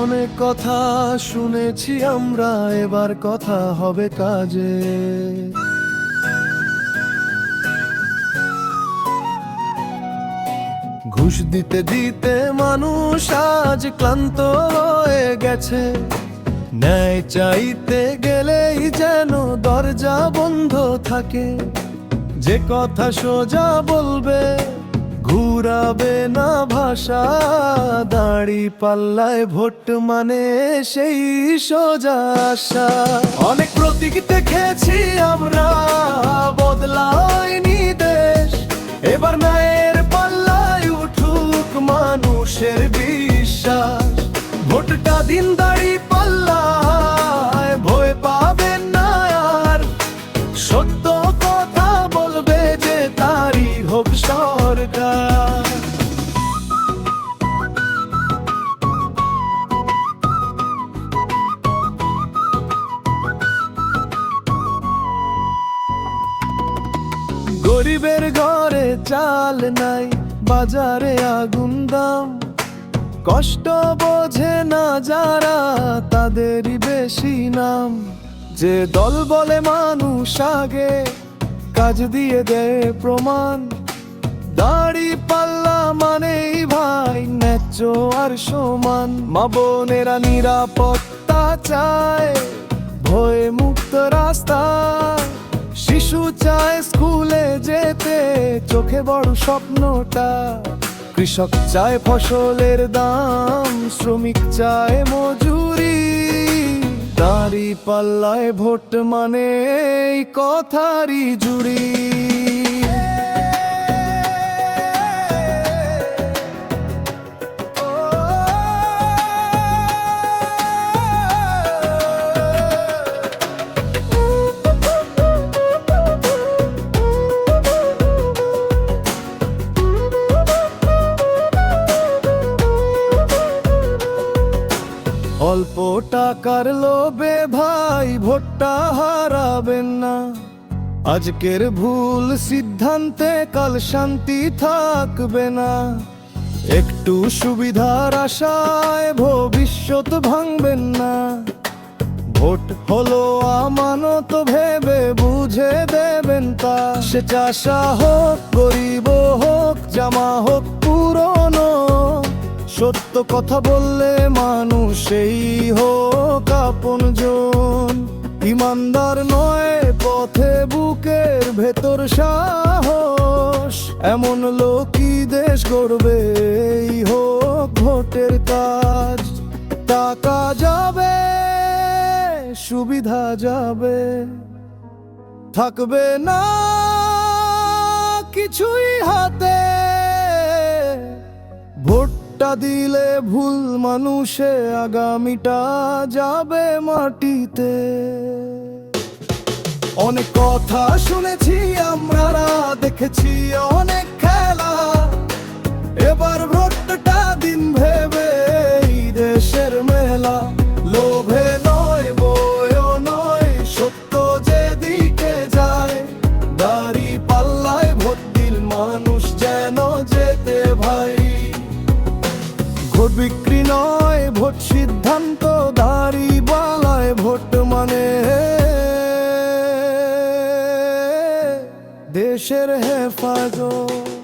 অনেক কথা শুনেছি আমরা, এবার কথা হবে কাজে। ঘুষ দিতে দিতে মানুষ আজ ক্লান্ত হয়ে গেছে। ন্যায় চাইতে গেলেই যেন দরজা বন্ধ থাকে। যে কথা সোজা বলবে, ঘুরাবে না ভাষা। দাড়ি পাল্লায় ভোট মানে সেই সোজা আশা। অনেক প্রতীক দেখেছি আমরা, বদলায়নি দেশ। এবার ন্যায়ের পাল্লায় উঠুক মানুষের বিশ্বাস। ভোটটা দিন দাড়ি পাল্লায়, ভয় পাবেন না আর। সত্য কথা বলবে যে তারই হোক সরকার। গরিবের ঘরে চাল নাই, বাজারে আগুন দাম। কষ্ট বোঝে না যারা, তাদেরই বেশি নাম। যে দল বলে মানুষ আগে, কাজ দিয়ে দেয় প্রমাণ। দাড়ি পাল্লা মানেই ভাই ন্যায্য আর সমান। মা বোনেরা নিরাপত্তা চায়, ভয়ে মুক্ত রাস্তা। শিশু চায় স্কুলে যেতে, চোখে বড় স্বপ্নটা। কৃষক চায় ফসলের দাম, শ্রমিক চায় মজুরি। দাড়ি পাল্লায় ভোট মানে এই কথারই জুড়ি। অল্প টাকার লোভে ভাই ভোটটা হারাবেন না। আজকের ভুল সিদ্ধান্তে কাল শান্তি থাকবে না। একটু সুবিধার আশায় ভবিষ্যৎ ভাঙবেন না। ভোট হলো আমানত ভেবে বুঝে দেবেন তা। সে চাষা হোক, গরিব হোক, জামা হোক পুরনো। সত্য কথা বললে মানুষই হোক আপনজন। ইমানদার নয় পথে বুকের ভেতর সাহস। এমন লোকই দেশ গড়বে, এই হোক ভোটের কাজ। টাকা যাবে, সুবিধা যাবে, থাকবে না কিছুই হাতে। ভোটটা দিলে ভুল মানুষে, আগামীটা যাবে মাটিতে। অনেক কথা শুনেছি আমরা, দেখেছি অনেক খেলা। এবার ভোটটা দিন ভেবে এই দেশের মেলা। লোভে নয়, বয়ও নয়, সত্য যেদিকে যায়। দাড়ি পাল্লায় ভোট দিল মানুষ যেন যেতে ভাই। ভোট বিক্রি নয়, ভোট সিদ্ধান্ত। দাড়ি পাল্লায় ভোট মানে দেশের হেফাজত।